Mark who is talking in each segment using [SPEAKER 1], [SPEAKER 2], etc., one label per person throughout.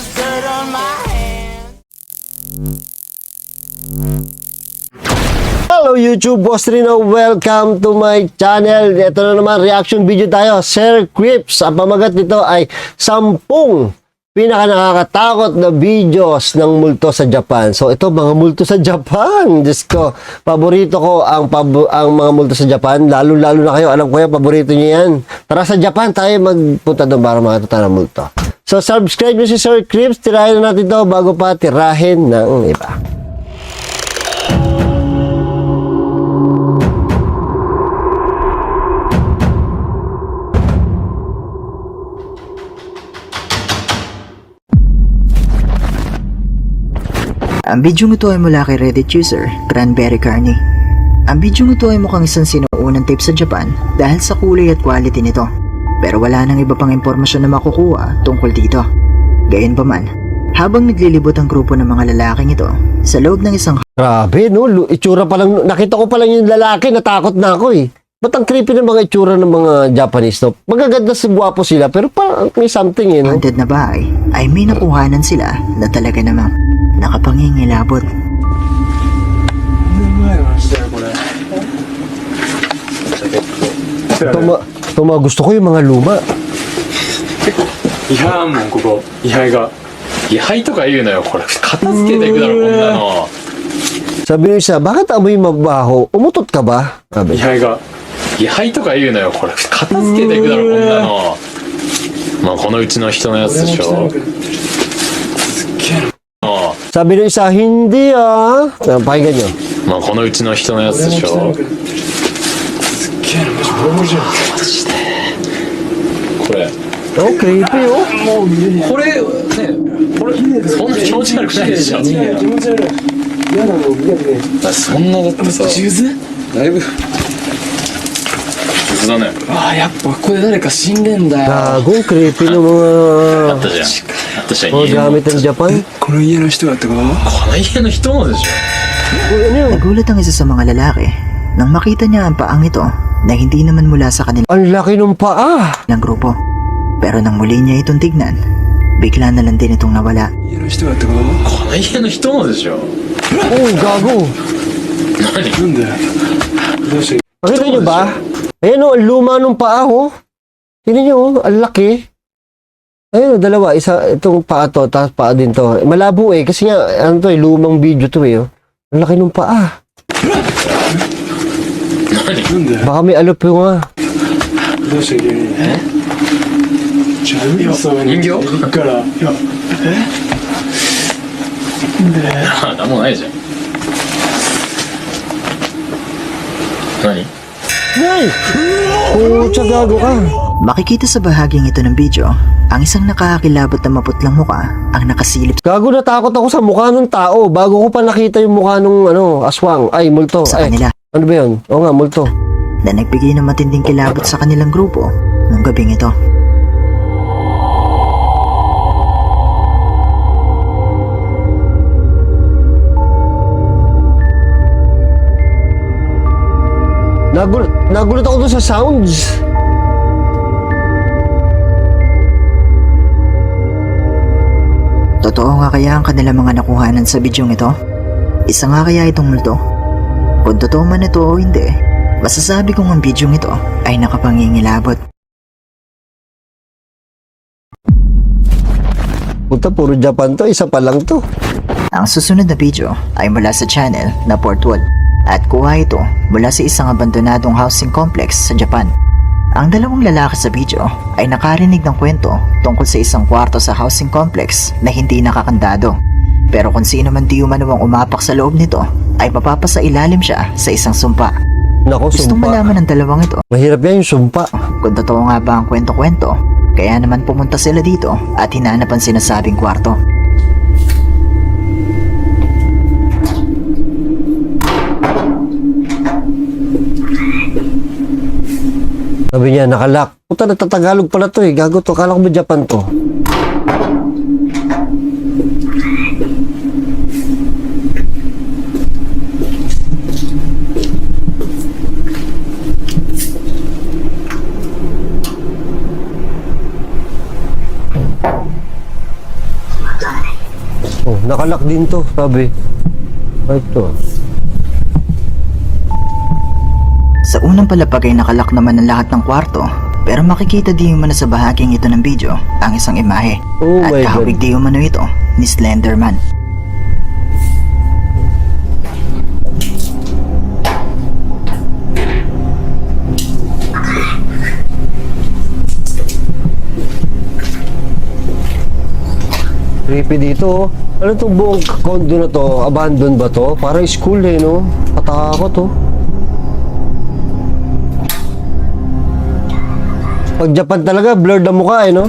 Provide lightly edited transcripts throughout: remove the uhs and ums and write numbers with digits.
[SPEAKER 1] there's dirt on my hands.
[SPEAKER 2] Hello YouTube, Boss Rino. Welcome to my channel. Ito na naman, reaction video tayo. Sir Crips. Ang pamagat nito ay 10 pinaka nakakatakot na videos ng multo sa Japan. So ito, mga multo sa Japan. Diyos ko, paborito ko ang mga multo sa Japan. Lalo-lalo na kayo, alam ko yan, paborito niyo yan. Tara sa Japan, tayo magpunta doon para makita ng multo. So subscribe nyo si Sir Crips. Tirahin na natin ito bago pa tirahin ng iba.
[SPEAKER 3] Ang bidyong ito ay mula kay Reddit user, Cranberry Carney. Ang bidyong ito ay mukhang isang sinuunang tape sa Japan dahil sa kulay at quality nito. Pero wala nang iba pang impormasyon na makukuha tungkol dito. Gayunpaman, habang naglilibot ang grupo ng mga lalaking ito sa loob ng isang
[SPEAKER 2] Grabe, no? Itsura pa lang. Nakita ko pa lang yung lalaki, natakot na ako eh. Ba't ang creepy ng mga itsura ng mga Japanese, no? Magaganda sa gwapo sila, pero parang may something, eh, no?
[SPEAKER 3] haunted na bahay ay may nakuhanan sila na talaga namang nakapangingilabot.
[SPEAKER 2] Ito mga gusto ko yung mga luma.
[SPEAKER 4] 違反もんここ位牌が位牌とか言うのよこれ片付けていくだろこんなの
[SPEAKER 2] Sabi nyo isa, bakit amoy mabaho? Umutot ka ba?
[SPEAKER 4] 位
[SPEAKER 2] Sabi.
[SPEAKER 4] 牌が位牌とか言うのよこれ片付けていくだろこんなのまあこのうちの人のやつでしょすっげえな
[SPEAKER 2] Sabi nyo isa, hindi ah. Pakinggan nyo.
[SPEAKER 4] まあこのうちの人のやつでしょすっげえなマジボロボロじゃんマジでこれ
[SPEAKER 2] Oh, creepy, oh.
[SPEAKER 4] これねこれそんな気持ち悪くないでしょ
[SPEAKER 5] 気持ち悪い嫌なの嫌で
[SPEAKER 4] そんなだってさ
[SPEAKER 5] 地図
[SPEAKER 4] だいぶ傷だね
[SPEAKER 5] ああやっぱここで誰か死んでんだよ
[SPEAKER 2] Gagong creepy ng mga
[SPEAKER 4] あったじゃんあったじゃん
[SPEAKER 2] mga
[SPEAKER 4] 家の
[SPEAKER 2] gamit ng Japan.
[SPEAKER 5] この家の人がってこと
[SPEAKER 4] この家の人もでしょ
[SPEAKER 2] Uy, ano yun?
[SPEAKER 3] Nagulat ang isa sa mga lalaki nang makita niya ang paang ito na hindi naman mula sa kanilang
[SPEAKER 2] Ang laki ng paa.
[SPEAKER 3] grupo. Pero nang muli niya itong tignan, bigla na lang din itong nawala.
[SPEAKER 5] 家の人がってこと
[SPEAKER 4] この家の人もでしょ
[SPEAKER 2] Oh, gago.
[SPEAKER 4] 何
[SPEAKER 5] なんでどうして
[SPEAKER 2] Pakita nyo ba? Ayan o, ang luma ng paa oh. Tingnan nyo oh, ang laki. Ayun, dalawa. Isa, itong paa to, tapos paa din to. Malabo eh, kasi nga, ano to eh, lumang video to eh. Oh. Ang laki ng paa.
[SPEAKER 5] なんで
[SPEAKER 2] Baka may alop yung nga.
[SPEAKER 5] どうして急にじゃあ海そうに
[SPEAKER 4] 人形
[SPEAKER 5] 行くからいや
[SPEAKER 4] 何なんもないじゃん何
[SPEAKER 2] Nay! Pucha, gago ka.
[SPEAKER 3] Makikita sa bahaging ito ng video, ang isang nakakakilabot na maputlang muka ang nakasilip
[SPEAKER 2] Gago, natakot ako sa mukha ng tao. Bago ko pa nakita yung mukha ng aswang. Ay, multo.
[SPEAKER 3] sa
[SPEAKER 2] Ay,
[SPEAKER 3] kanila
[SPEAKER 2] ano ba yun? Oo nga, multo.
[SPEAKER 3] na nagbigay ng matinding kilabot sa kanilang grupo nung gabing ito.
[SPEAKER 2] Nagulat ako doon sa sounds.
[SPEAKER 3] Totoo nga kaya ang kanilang mga nakuhanan sa bidyong ito? Isa nga kaya itong multo? Kung totoo man ito o hindi, masasabi kong ang bidyong ito ay nakapangingilabot.
[SPEAKER 2] Puta, puro Japan to. Isa pa lang to.
[SPEAKER 3] Ang susunod na video ay mula sa channel na Portwall at kuha ito mula sa isang abandonadong housing complex sa Japan. Ang dalawang lalaki sa video ay nakarinig ng kwento tungkol sa isang kwarto sa housing complex na hindi nakakandado. Pero kung sino man di umanuwang umapak sa loob nito ay mapapasa ilalim siya sa isang sumpa.
[SPEAKER 2] Nako,
[SPEAKER 3] Gustong
[SPEAKER 2] sumpa.
[SPEAKER 3] malaman ng dalawang ito
[SPEAKER 2] Mahirap yan yung sumpa.
[SPEAKER 3] kung totoo nga ba ang kwento-kwento. Kaya naman pumunta sila dito at hinanap ang sinasabing kwarto.
[SPEAKER 2] Sabi niya, nakalak. Puta, natatagalog pala to eh. Gago to. Kala ko ba Japan to? Oh, nakalak din to, sabi. Ito.
[SPEAKER 3] Sa unang palapag ay nakalak naman ang lahat ng kwarto, pero makikita di umano sa bahaging ito ng video ang isang imahe.
[SPEAKER 2] Oh
[SPEAKER 3] At
[SPEAKER 2] my
[SPEAKER 3] kahawig
[SPEAKER 2] God.
[SPEAKER 3] di umano ito ni Slenderman.
[SPEAKER 2] Creepy dito, oh. Ano itong buong condo na to? Abandon ba to? Parang school eh, no? Katakot, oh. Pag Japan talaga, blurred ang mukha eh, no?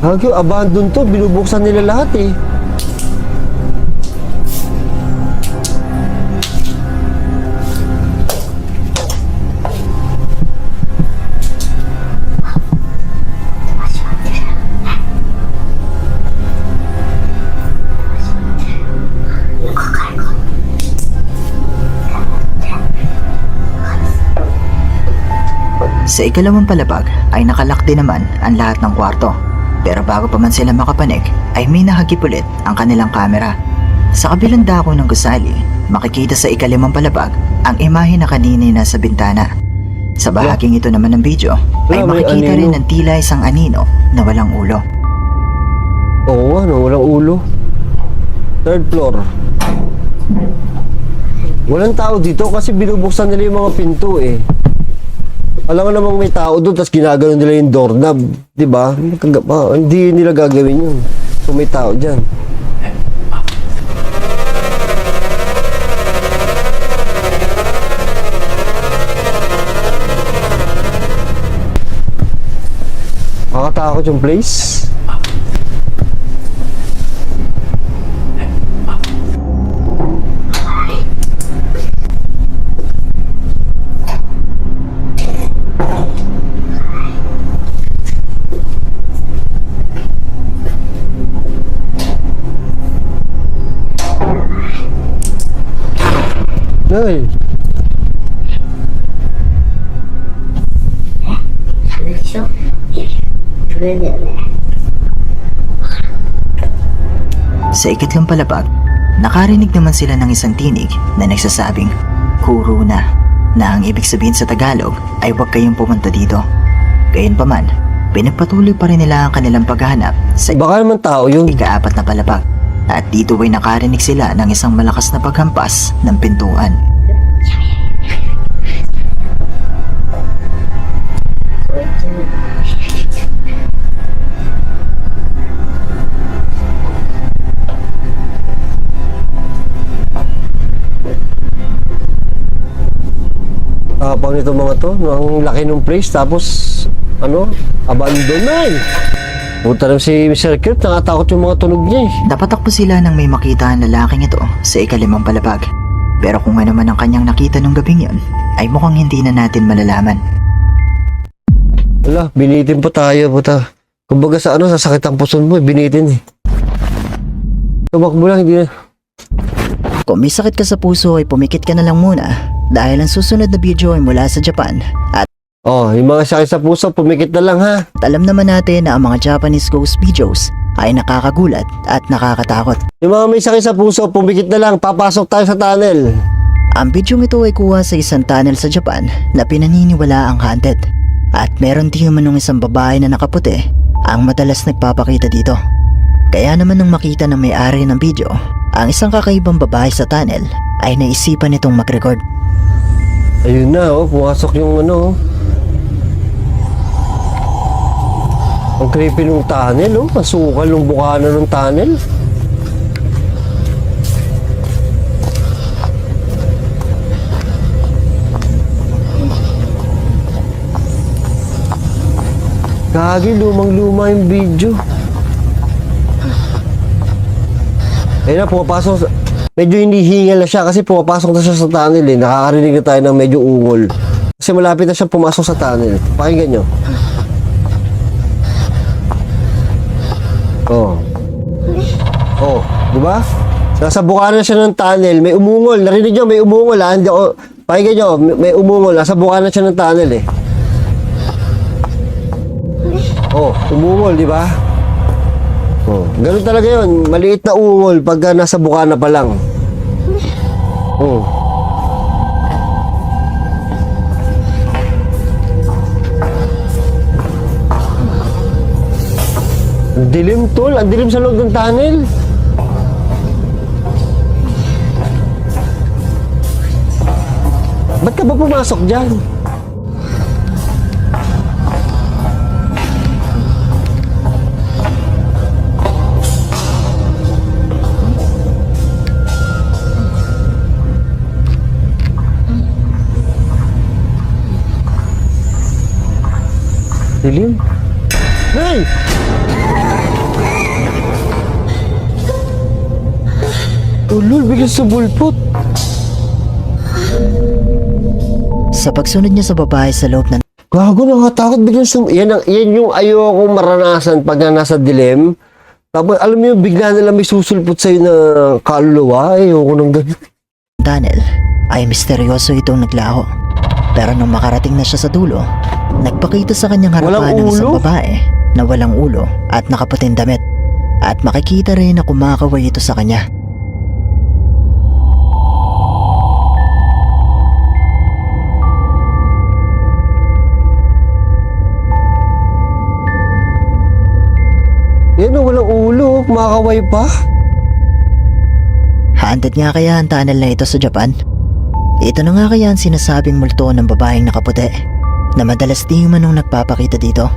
[SPEAKER 2] Hagyo, abandon to. Binubuksan nila lahat eh.
[SPEAKER 3] Sa ikalawang palapag ay nakalak din naman ang lahat ng kwarto. Pero bago pa man sila makapanig ay may nahagip ulit ang kanilang kamera. Sa kabilang dako ng gusali, makikita sa ikalimang palapag ang imahe na kanina'y nasa bintana. Sa bahaging ito naman ng video ay
[SPEAKER 2] May
[SPEAKER 3] makikita
[SPEAKER 2] anino.
[SPEAKER 3] rin ang tila isang anino na walang ulo.
[SPEAKER 2] Oo, ano? Walang ulo. Third floor. Walang tao dito kasi binubuksan nila yung mga pinto eh. Alam mo namang may tao doon tapos ginagano nila yung doorknob, di ba? Hindi nila gagawin yun kung may tao dyan. Nakakatakot yung place. Ay,
[SPEAKER 6] それでしょそれだよね
[SPEAKER 3] Sa ikatlong palapag, nakarinig naman sila ng isang tinig na nagsasabing, Kuruna, na ang ibig sabihin sa Tagalog ay huwag kayong pumunta dito. Gayunpaman, pinagpatuloy pa rin nila ang kanilang paghahanap sa
[SPEAKER 2] baka naman tao yun.
[SPEAKER 3] ika-4 na palapag. At dito ay nakarinig sila ng isang malakas na paghampas ng pintuan.
[SPEAKER 2] Tapang nito mga to, ang laki ng place, tapos, ano, abandon na eh. Puta naman si Mr. Krip, nakatakot yung mga tunog niya eh.
[SPEAKER 3] Napatakbo sila nang may makita ang lalaking ito sa ikalimang palapag. Pero kung ano man ang kanyang nakita nung gabing yun, ay mukhang hindi na natin malalaman.
[SPEAKER 2] Wala, binitin pa tayo, puta. Kumbaga sa ano, sasakit ang puson mo, binitin eh. Tumakbo lang, hindi na.
[SPEAKER 3] Kung may sakit ka sa puso ay pumikit ka na lang muna dahil ang susunod na video ay mula sa Japan. At
[SPEAKER 2] Oh, yung mga sakit sa puso, pumikit na lang ha.
[SPEAKER 3] alam naman natin na ang mga Japanese ghost videos ay nakakagulat at nakakatakot.
[SPEAKER 2] Yung mga may sakit sa puso, pumikit na lang, papasok tayo sa tunnel.
[SPEAKER 3] Ang video ito ay kuha sa isang tunnel sa Japan na pinaniniwala ang haunted. At meron din manong isang babae na nakaputi ang madalas nagpapakita dito. Kaya naman nang makita ng may-ari ng video, ang isang kakaibang babae sa tunnel ay naisipan nitong mag-record.
[SPEAKER 2] Ayun na, oh, pumasok yung ano, oh. Ang creepy ng tunnel, oh. Masukal ng bukana ng tunnel. Gagi, lumang-luma yung video. Ayun na, pumapasok. Medyo hindi hingal na siya kasi pumapasok na siya sa tunnel eh. Nakakarinig na tayo ng medyo ungol. Kasi malapit na siya pumasok sa tunnel. Pakinggan nyo. Oh. Oh, di ba? Nasa bukana siya ng tunnel, may umungol. Narinig nyo, may umungol ha. Hindi ako, pakinggan nyo, may umungol. Nasa bukana siya ng tunnel eh. Oh, umungol, di ba? Oh, ganun talaga yun. Maliit na ungol pagka nasa bukana pa lang. Oh. Ang dilim, tol. Ang dilim sa loob ng tunnel. Ba't ka ba pumasok dyan? Dilim? Nay! Ulul, biglang sa bulpot.
[SPEAKER 3] Sa pagsunod niya sa babae sa loob ng
[SPEAKER 2] Gago, nakatakot biglang yan yung ayokong maranasan pag nasa dilim. Tapos, alam mo yung bigla nila may susulpot sa'yo na kaluluwa. Ayoko nang ganun.
[SPEAKER 3] tunnel ay misteryoso itong naglaho. Pero nung makarating na siya sa dulo, nagpakita sa kanyang harapan ng isang
[SPEAKER 2] ulo?
[SPEAKER 3] babae na walang ulo at nakaputing damit. At makikita rin na kumakaway ito sa kanya.
[SPEAKER 2] Yan o, walang ulo. Kumakaway pa.
[SPEAKER 3] Haunted nga kaya ang tunnel na ito sa Japan? Ito na nga kaya ang sinasabing multo ng babaeng nakaputi na madalas di manong nagpapakita dito.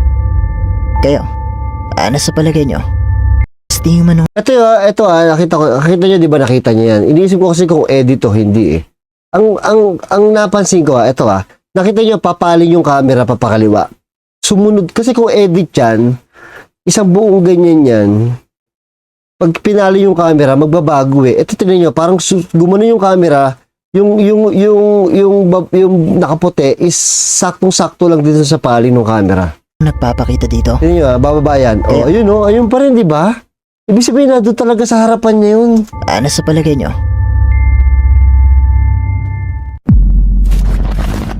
[SPEAKER 3] Kayo, ano sa palagay nyo? Di manong
[SPEAKER 2] Ito nakita niyo, di ba nakita niyo yan? Iniisip ko kasi kung edit o hindi eh. Ang napansin ko, nakita niyo papalin yung camera papakaliwa. Sumunod, kasi kung edit yan, isang buong ganyan yan, pag pinali yung camera, magbabago eh. Ito tingnan niyo, parang gumano yung camera, yung nakaputi is saktong-sakto lang dito sa paling ng camera.
[SPEAKER 3] nagpapakita dito?
[SPEAKER 2] Tingnan niyo, bababa yan. Oh, ayun pa rin, di ba? Ibig sabihin na doon talaga sa harapan niya yun.
[SPEAKER 3] Ano sa palagay nyo?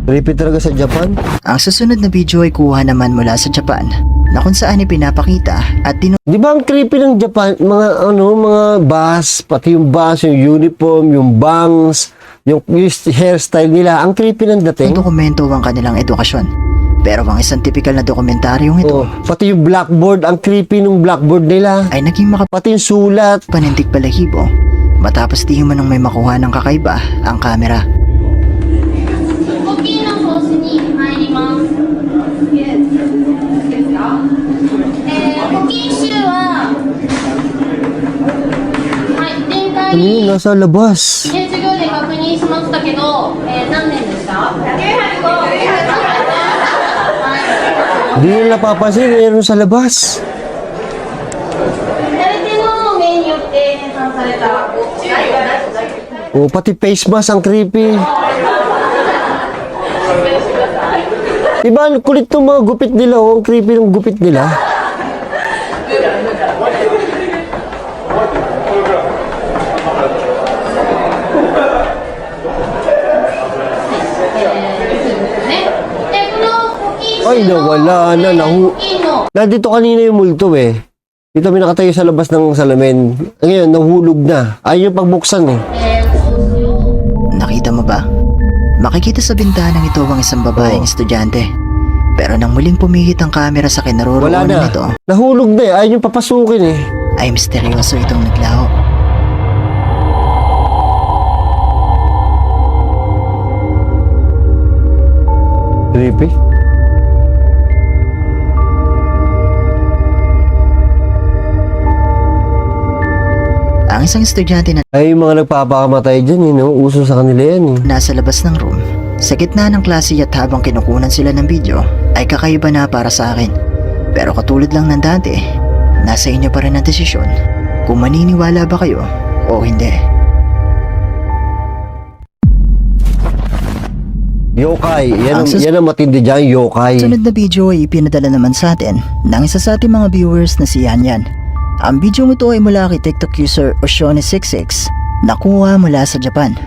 [SPEAKER 2] Creepy talaga sa Japan.
[SPEAKER 3] Ang susunod na video ay kuha naman mula sa Japan na kung saan ipinapakita at
[SPEAKER 2] Di ba ang creepy ng Japan, mga bus, pati yung bus, yung uniform, yung bangs, yung hairstyle nila, ang creepy ng dating.
[SPEAKER 3] dokumento ang kanilang edukasyon. Pero ang isang typical na dokumentaryong ito
[SPEAKER 2] Pati yung blackboard, ang creepy ng blackboard nila.
[SPEAKER 3] ay naging
[SPEAKER 2] Pati yung sulat.
[SPEAKER 3] makapanintig balahibo matapos di manong may makuha ng kakaiba ang kamera.
[SPEAKER 6] コピーのコースに入ります。コピー集は、はい、前回
[SPEAKER 2] Ano yun, nasa labas.
[SPEAKER 6] 授業で確認しましたけど、何年でした？
[SPEAKER 2] Hindi nila napapansin, mayroon sa labas.
[SPEAKER 6] 左手の面によって編纂された。
[SPEAKER 2] Pati face mask, ang creepy. Diba, ang kulit ng mga gupit nila, ang creepy ng gupit nila. Ay, nawala na, Nandito kanina yung multo eh. Dito may nakatayo sa labas ng salamin. Ngayon, nahulog na. Ayaw yung pagbuksan eh.
[SPEAKER 3] Nakita mo ba? Makikita sa bintanang ito ang isang babaeng estudyante. Pero nang muling pumihit ang kamera sa
[SPEAKER 2] Wala
[SPEAKER 3] kinaroroonan
[SPEAKER 2] na.
[SPEAKER 3] nito,
[SPEAKER 2] Nahulog na eh. Ayaw yung papasukin eh.
[SPEAKER 3] ay misteryoso itong naglaho.
[SPEAKER 2] Creepy.
[SPEAKER 3] Ang isang estudyante na
[SPEAKER 2] Ay, yung mga nagpapakamatay dyan eh, no? Uso sa kanila yan eh.
[SPEAKER 3] nasa labas ng room, sa gitna ng klase at habang kinukunan sila ng video, ay kakaiba na para sa akin. Pero katulad lang ng dati, nasa inyo pa rin ang desisyon kung maniniwala ba kayo o hindi.
[SPEAKER 2] Yokai. Yan,
[SPEAKER 3] Ang
[SPEAKER 2] yan ang matindi dyan, yokai.
[SPEAKER 3] Sunod na video ay ipinadala naman sa atin ng isa sa ating mga viewers na si Yan. Ang video ito ay mula kay TikTok user Oshone66 na kuha mula sa Japan.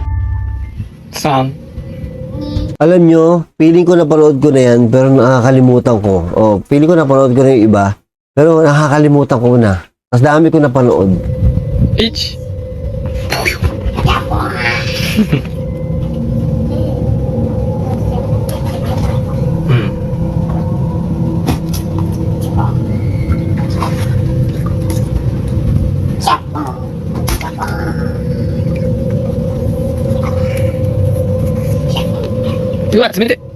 [SPEAKER 5] 3
[SPEAKER 2] Alam nyo, feeling ko napanood ko na yan, pero nakakalimutan ko. O, feeling ko napanood ko na yung iba, pero nakakalimutan ko na. Mas dami ko napanood.
[SPEAKER 4] H.うわ、冷てえ。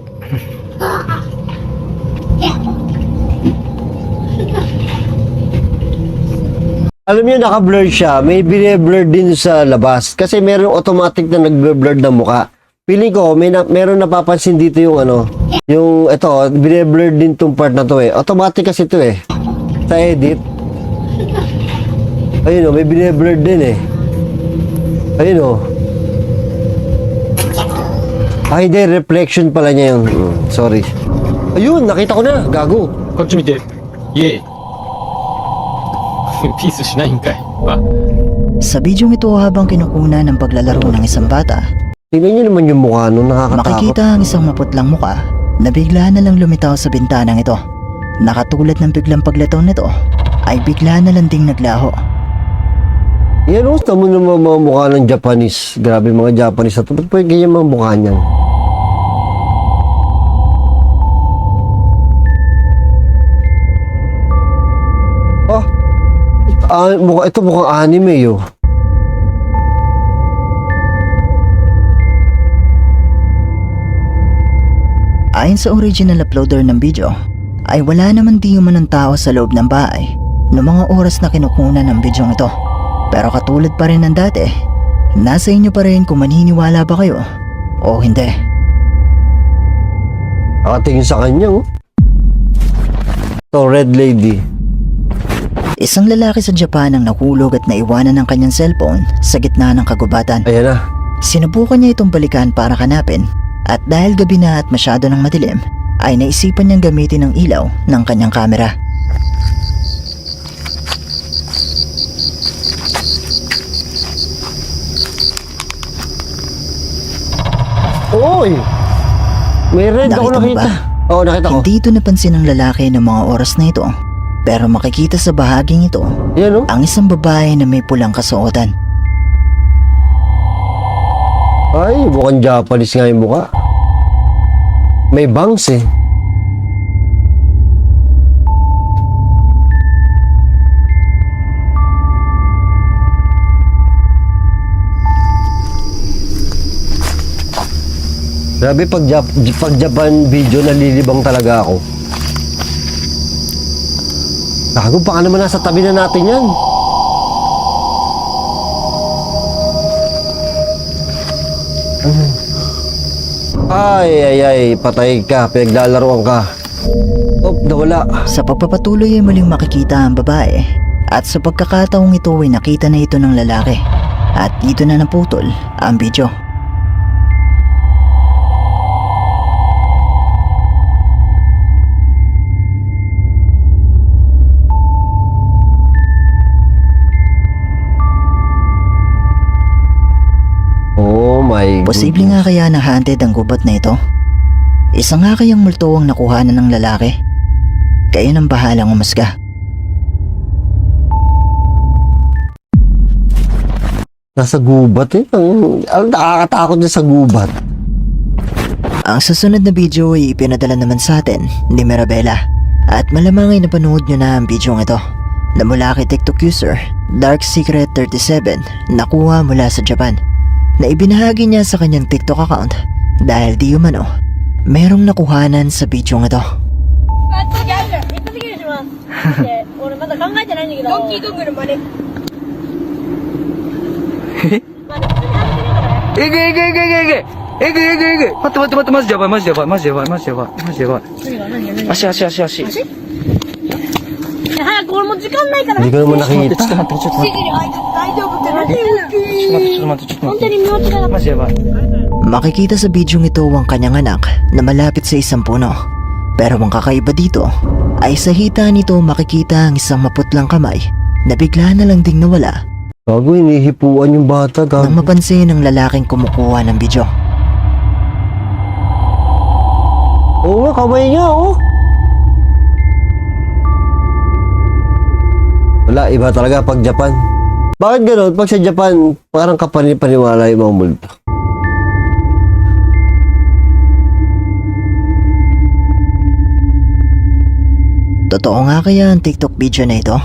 [SPEAKER 2] Alam niyo, naka-blur siya. May bine-blur din sa labas. Kasi meron automatic na nag-blur ng muka. Feeling ko, meron napapansin dito yung ano. Yung, ito, bine-blur din tong part na to eh. Automatic kasi ito eh. Sa edit. Ayun o, may bine-blur din eh. Ayun o. Ay, hindi. Reflection pala niya yun. Sorry. Ayun, nakita ko na. Gago.
[SPEAKER 4] こっち見て。イエイ。ピースしないんかい。わ。
[SPEAKER 3] Sa bidyong ito habang kinukuna ng paglalaro ng isang bata,
[SPEAKER 2] Tingnan niyo naman yung mukha nun. Nakakatakot.
[SPEAKER 3] makikita ang isang maputlang muka na bigla na lang lumitaw sa bintanang ito. Nakatulad ng biglang paglataw nito, ay bigla na lang ding naglaho.
[SPEAKER 2] Yan o, tamo naman mga mukha ng Japanese. Grabe mga Japanese na ito. Ba't po yung ganyan mga mukha niyan? Oh, ito mukhang anime yo.
[SPEAKER 3] Ayon sa original uploader ng video, ay wala naman di man ng tao sa loob ng bahay noong mga oras na kinukunan ng bidyong ito. Pero katulad pa rin ng dati, nasa inyo pa rin kung maniniwala ba kayo o hindi.
[SPEAKER 2] Nakatingin sa kanya oh. Ito, Red Lady.
[SPEAKER 3] Isang lalaki sa Japan ang nahulog at naiwanan ng kanyang cellphone sa gitna ng kagubatan.
[SPEAKER 2] Ayan na.
[SPEAKER 3] Sinubukan niya itong balikan para hanapin at dahil gabi na at masyado ng madilim, ay naisipan niyang gamitin ang ilaw ng kanyang kamera.
[SPEAKER 2] Oy! May red ako
[SPEAKER 3] Nakita mo
[SPEAKER 2] nakita.
[SPEAKER 3] ba?
[SPEAKER 2] Oo, nakita ko.
[SPEAKER 3] Hindi ito napansin ng lalaki ng mga oras na ito, pero makikita sa bahaging ito
[SPEAKER 2] Yan oh.
[SPEAKER 3] ang isang babae na may pulang kasuotan.
[SPEAKER 2] Ay, mukhang Japanese nga yung mukha. May bangs eh. Grabe, pag Japan video, nalilibang talaga ako. Gago, baka naman nasa tabi na natin yan. Ay, patay ka, pinaglalaroan ka. Oh, nawala.
[SPEAKER 3] Sa pagpapatuloy ay muling makikita ang babae at sa pagkakataong ito ay nakita na ito ng lalaki at dito na naputol ang video.
[SPEAKER 2] Oh my God.
[SPEAKER 3] Posible nga kaya na haunted ang gubat na ito? Isa nga kayang multo ang nakuhanan ng lalaki? Kayo nang bahalang umusga.
[SPEAKER 2] Nasa gubat eh. Ang nakakatakot na sa gubat.
[SPEAKER 3] Ang susunod na video ay ipinadala naman sa atin ni Mirabella at malamang ay napanood nyo na ang video ito na mula kay TikTok user Dark Secret 37 nakuha mula sa Japan na ibinahagi niya sa kanyang TikTok account dahil di umano merong nakuhanan sa video ito.
[SPEAKER 6] 俺まだ考えてないんだけど。ドンキーコングの真似。まだ普通に歩きながらね。
[SPEAKER 7] えぐいえぐいえぐいえぐいえぐいえぐいえぐい待って待って待ってマジでやばいマジでやばいマジでやばいマジでやばいマジでやばい
[SPEAKER 6] 何
[SPEAKER 7] 足足足足ちょっ
[SPEAKER 6] 早く俺も時間ないから。
[SPEAKER 2] Hindi ko naman
[SPEAKER 7] と待って
[SPEAKER 2] nakita.
[SPEAKER 7] ちょっと待ってちょっと待って
[SPEAKER 6] 7時に入って大丈夫ってなってる。
[SPEAKER 7] ちょっと待ってちょっと待ってちょっと
[SPEAKER 6] 本当
[SPEAKER 7] 待って
[SPEAKER 6] に見落ちがなかっ
[SPEAKER 7] マジでやばい
[SPEAKER 3] Makikita sa video ito ang kanyang anak na malapit sa isang puno. Pero ang kakaiba dito ay sa hita nito makikita ang isang maputlang kamay na bigla na lang ding nawala
[SPEAKER 2] Gago, hinihipuan yung bata.
[SPEAKER 3] nang
[SPEAKER 2] Gago.
[SPEAKER 3] mapansin ng lalaking kumukuha ng video.
[SPEAKER 2] kamay niya, oh. Wala, iba talaga pag Japan. Bakit gano'n? Pag sa Japan, parang kapani-paniwala yung mga multo.
[SPEAKER 3] Totoo nga kaya ang TikTok video na ito?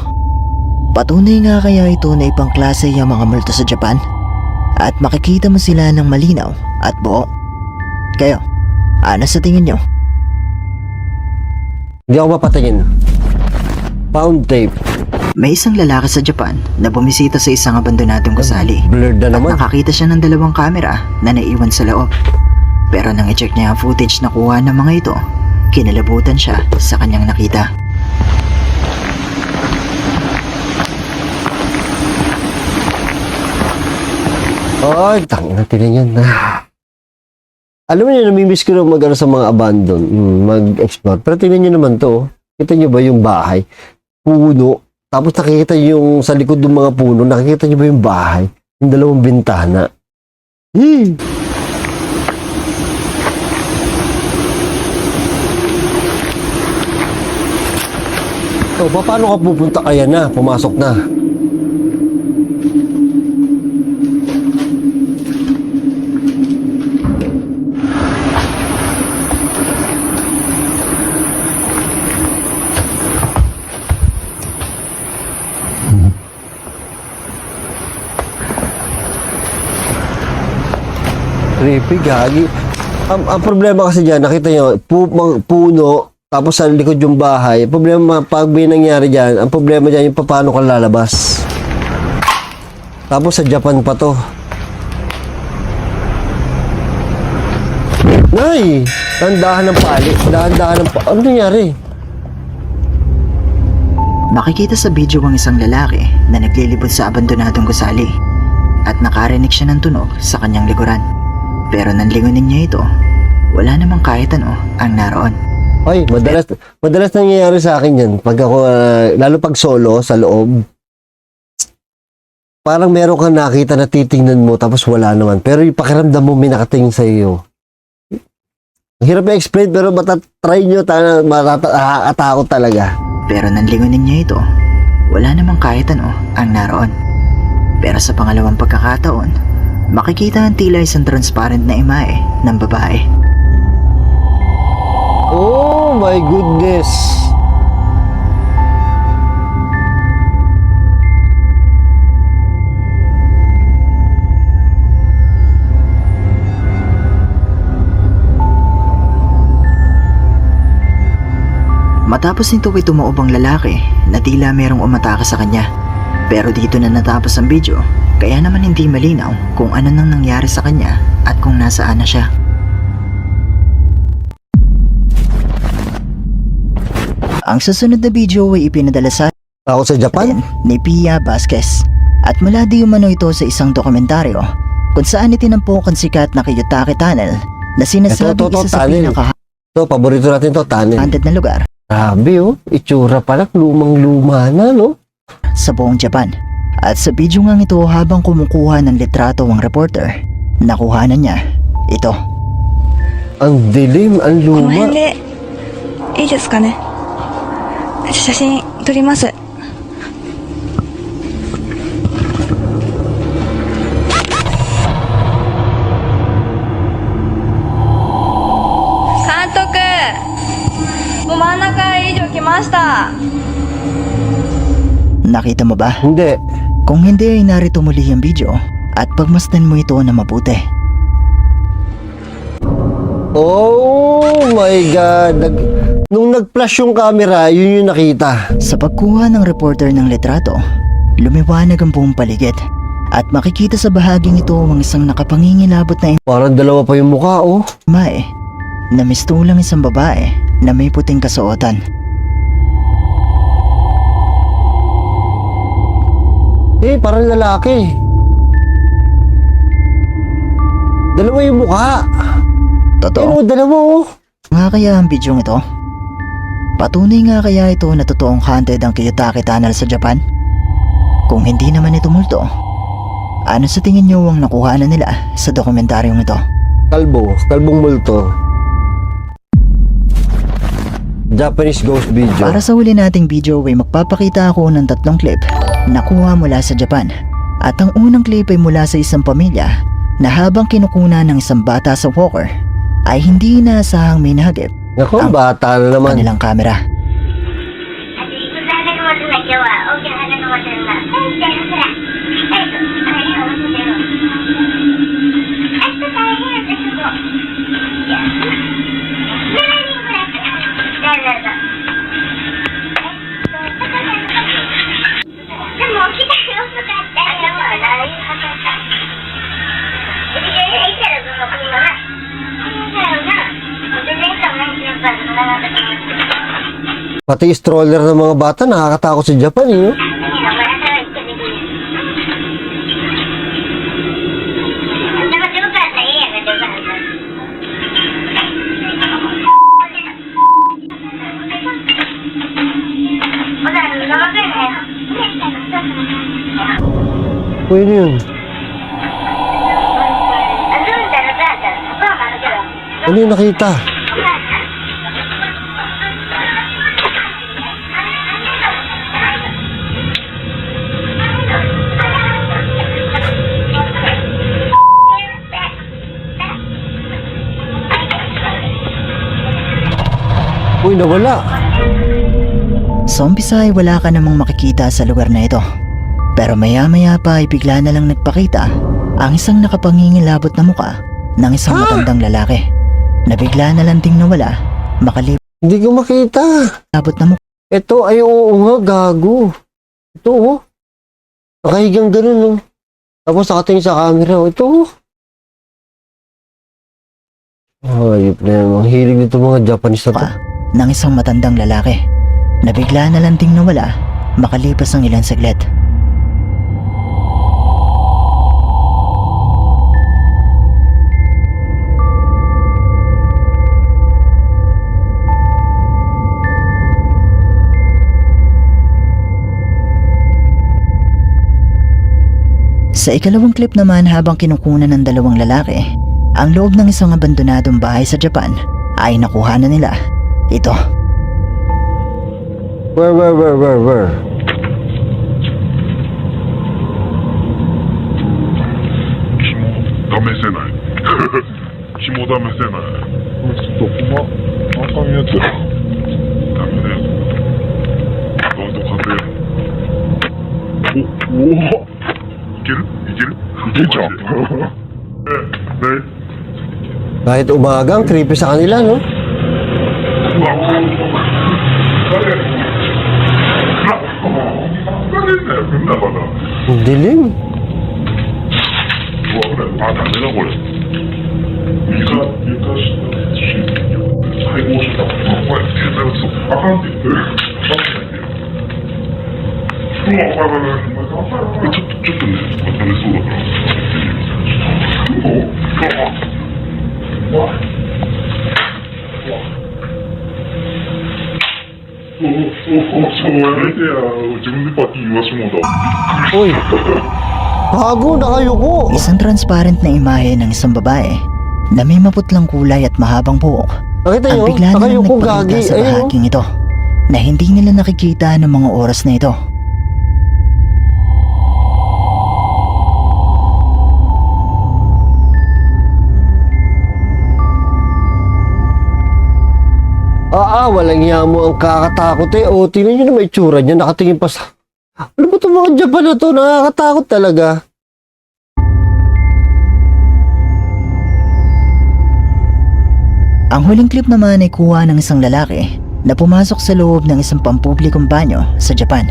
[SPEAKER 3] Patunay nga kaya ito na ibang klase yung mga multo sa Japan? At makikita mo sila ng malinaw at buo? Kayo, ano sa tingin nyo?
[SPEAKER 2] Hindi ako mapatingin. Pound tape.
[SPEAKER 3] May isang lalaki sa Japan na bumisita sa isang abandonadong gusali.
[SPEAKER 2] Blurred na
[SPEAKER 3] At
[SPEAKER 2] naman.
[SPEAKER 3] nakakita siya ng dalawang kamera na naiwan sa loob. Pero nang i-check niya ang footage na kuha ng mga ito, kinalabutan siya sa kanyang nakita.
[SPEAKER 2] Ay, tangina, tinan yan na. Alam mo niyo, namimiss ko na mag-ano sa mga abandon, mag-explore. Pero tingnan niyo naman to, oh. Kita niyo ba yung bahay? Puno. Tapos nakikita niyo yung sa likod ng mga puno, nakikita niyo ba yung bahay? Yung dalawang bintana. So, paano ka pupunta? Kaya na, pumasok na. Creepy, gagi. Ang problema kasi dyan, nakita nyo, puno, tapos sa likod yung bahay. Ang problema, pag may nangyari dyan, ang problema dyan yung paano ka lalabas. Tapos sa Japan pa to. Nay! Dahan-dahan ng pali. Dahan-dahan ng pali. Ano nangyari?
[SPEAKER 3] Makikita sa video ang isang lalaki na naglilibot sa abandonadong gusali at nakarinig siya ng tunog sa kanyang likuran. Pero nang lingunin niya ito, wala namang kahit ano ang naroon.
[SPEAKER 2] Ay, madalas nangyayari sa akin yan. Pag ako, lalo pag solo sa loob, parang meron kang nakita na titingnan mo tapos wala naman. Pero yung pakiramdam mo may nakatingin sa iyo. Ang hirap i-explain pero matatry nyo, makakatakot talaga.
[SPEAKER 3] Pero nang lingunin niya ito, wala namang kahit ano ang naroon. Pero sa pangalawang pagkakataon, makikita ang tila isang transparent na imahe ng babae.
[SPEAKER 2] Oh my goodness!
[SPEAKER 3] Matapos nito ay tumuob ang lalaki na tila merong umatake sa kanya. Pero dito na natapos ang video, kaya naman hindi malinaw kung ano nang nangyari sa kanya at kung nasaan na siya. Ang susunod na video ay ipinadala sa
[SPEAKER 2] Ako sa Japan?
[SPEAKER 3] ni Pia Vasquez at mula di umano ito sa isang dokumentaryo kung saan itinampok ang sikat na Kiyotake Tunnel na sinasabi
[SPEAKER 2] Ito,
[SPEAKER 3] isa sa
[SPEAKER 2] tunnel.
[SPEAKER 3] pinaka-haunted
[SPEAKER 2] So, paborito natin to, tunnel.
[SPEAKER 3] na lugar
[SPEAKER 2] Grabe, oh. Itsura pala, lumang-luma na, no?
[SPEAKER 3] sa buong Japan. At sa video nga ito habang kumukuha ng litrato ang reporter, nakuhanan niya ito.
[SPEAKER 2] Ang dilim, ang
[SPEAKER 8] この
[SPEAKER 2] luma.
[SPEAKER 8] 辺でいいですかね。写真撮ります。監督、もう真ん中以上来ました。
[SPEAKER 3] Nakita mo ba?
[SPEAKER 2] Hindi.
[SPEAKER 3] Kung hindi ay narito muli ang video at pagmasdan mo ito na mabuti.
[SPEAKER 2] Oh my God. Nung nag-flash yung camera, yun yung nakita.
[SPEAKER 3] Sa pagkuha ng reporter ng litrato, lumiwanag ang buong paligid at makikita sa bahaging ito ang isang nakapangingilabot na
[SPEAKER 2] Parang dalawa pa yung mukha, oh.
[SPEAKER 3] imahe na mistulang isang babae na may puting kasuotan.
[SPEAKER 2] Eh, parang lalaki. Dalawa yung mukha.
[SPEAKER 3] Totoo
[SPEAKER 2] Pero dalawa, oh.
[SPEAKER 3] nga kaya ang video ito? Patunay nga kaya ito na totoong haunted ang Kiyotake Tunnel sa Japan? Kung hindi naman ito multo, ano sa tingin niyo ang nakuha na nila sa dokumentaryong ito?
[SPEAKER 2] Kalbong multo. Japanese ghost video.
[SPEAKER 3] Para sa huli nating video ay magpapakita ako ng 3 clip na kuha mula sa Japan. At ang unang clip ay mula sa isang pamilya na habang kinukunan ng isang bata sa walker ay hindi inaasahang may nahagip
[SPEAKER 2] Naku, bata na naman.
[SPEAKER 3] kanilang kamera.
[SPEAKER 2] Pati stroller ng mga bata, nakakatakot sa Japan eh. No? Uy, ano yun? Ano yung nakita? Uy, nawala.
[SPEAKER 3] Sa umpisa ay wala ka namang makikita sa lugar na ito. Pero maya-maya pa ay bigla na lang nagpakita ang isang nakapangingilabot na muka ng isang matandang lalaki na bigla na lang ding nawala makalibot
[SPEAKER 2] Hindi ko makita.
[SPEAKER 3] na muka.
[SPEAKER 2] Ito ay oo nga, gago. Ito oh. Nakahigang ganun oh. Tapos nakatingin sa camera oh. Ito oh. Ayop na yan. Ang hilig nito mga Japanese na to.
[SPEAKER 3] Ng isang matandang lalaki na bigla na lang ding nawala makalipas ang ilang saglit. Sa ikalawang clip naman habang kinukunan ng 2 lalaki ang loob ng isang abandonadong bahay sa Japan ay nakuha na nila ito.
[SPEAKER 2] Where?
[SPEAKER 9] 試せない肝試せないちょっとあかんやつダメだよガード風おおいけるじゃんね
[SPEAKER 2] Kahit umagang, creepy sa kanila, no?
[SPEAKER 9] うわ誰だよ、来んなまだ。
[SPEAKER 2] Ang dilim.
[SPEAKER 9] うわ、これ、あ、ダメだこれ。床下、配合してた。これ、絶対打つと。あかんって言ってる。あかんって言ってる。うわ、これ、ちょっとね、ダメそうだから。うわ。そうやめてや、自分でパッキン言わしもうた。
[SPEAKER 2] Uy. Gago, nakayuko.
[SPEAKER 3] Isang transparent na imahe ng isang babae na may maputlang kulay at mahabang buhok
[SPEAKER 2] Nakita
[SPEAKER 3] ang
[SPEAKER 2] nyo?
[SPEAKER 3] bigla na lang
[SPEAKER 2] Nakayuko,
[SPEAKER 3] nagpakita
[SPEAKER 2] gagi.
[SPEAKER 3] sa
[SPEAKER 2] Ayun, oh.
[SPEAKER 3] bahaging ito na hindi nila nakikita ng mga oras na ito.
[SPEAKER 2] Walang hiya mo ang kakatakot eh. O, tingnan nyo na may itsura niya. Nakatingin pa sa... Ano ba itong mga Japan na to? Nakakatakot talaga.
[SPEAKER 3] Ang huling clip naman ay kuha ng isang lalaki na pumasok sa loob ng isang pampublikong banyo sa Japan.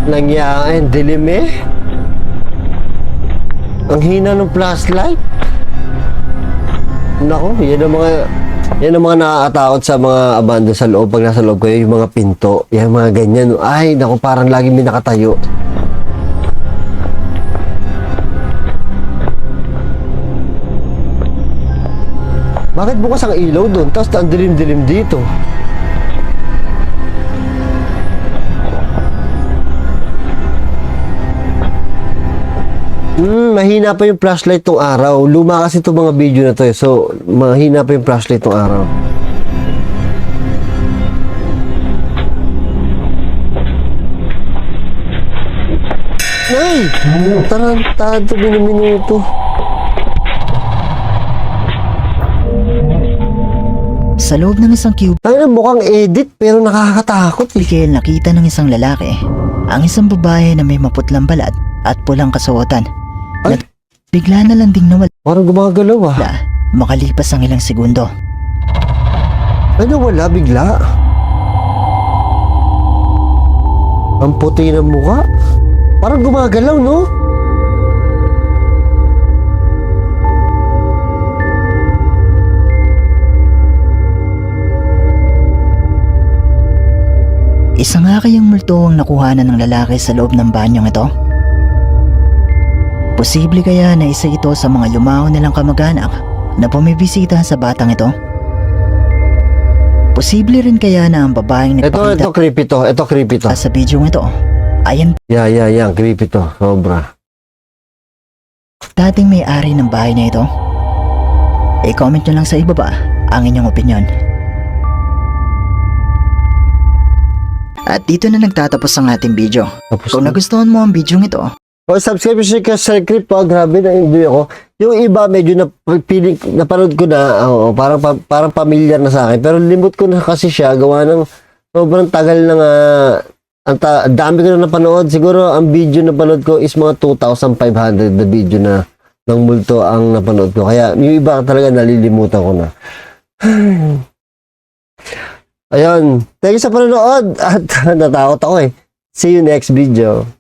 [SPEAKER 2] Nangyain, dilim eh. Ang hina ng flashlight. Nako, yan ang mga nakakatakot sa mga abandon sa loob. Pag nasa loob ko, yung mga pinto, yung mga ganyan. Ay, nako, parang lagi may nakatayo. Bakit bukas ang ilaw doon? Tapos ang dilim-dilim dito. Mahina pa yung flashlight tong araw. Luma kasi itong mga video na to eh. So, mahina pa yung flashlight tong araw. Ay! Tarantado, minuminuto.
[SPEAKER 3] Sa loob ng isang cubicle,
[SPEAKER 2] Ay, mukhang edit pero nakakatakot eh.
[SPEAKER 3] nakita ng isang lalaki ang isang babae na may maputlang balat at pulang kasuotan.
[SPEAKER 2] Ay.
[SPEAKER 3] Na bigla na lang ding nawala
[SPEAKER 2] Parang gumagalaw ah.
[SPEAKER 3] makalipas ang ilang segundo.
[SPEAKER 2] Ay, nawala bigla. Ang puti ng mukha. Parang gumagalaw, no?
[SPEAKER 3] Isa nga kayang multo ang nakuhanan ng lalaki sa loob ng banyong ito? Posible kaya na isa ito sa mga lumahon nilang kamag-anak na bumibisita sa batang ito? Posible rin kaya na ang babaeng
[SPEAKER 2] Ito
[SPEAKER 3] nagpakita
[SPEAKER 2] creepy to. Ito creepy to.
[SPEAKER 3] sa video ito ay ang
[SPEAKER 2] Yeah. Creepy to. Sobra.
[SPEAKER 3] dating may-ari ng bahay na ito? I-comment nyo lang sa ibaba ang inyong opinion. At dito na nagtatapos ang ating video.
[SPEAKER 2] Tapos
[SPEAKER 3] Kung
[SPEAKER 2] na.
[SPEAKER 3] nagustuhan mo ang video ito,
[SPEAKER 2] Subscribe ka sa Creep po. Grabe na enjoy ako. Yung iba medyo napanood ko na. Parang familiar na sa akin. Pero limot ko na kasi siya. Gawa ng sobrang tagal na nga. Ang dami ko na napanood. Siguro ang video na napanood ko is mga 2,500 na video na ng multo ang napanood ko. Kaya yung iba talaga nalilimutan ko na. Ayun. Thank you sa panonood. At natakot ako eh. See you next video.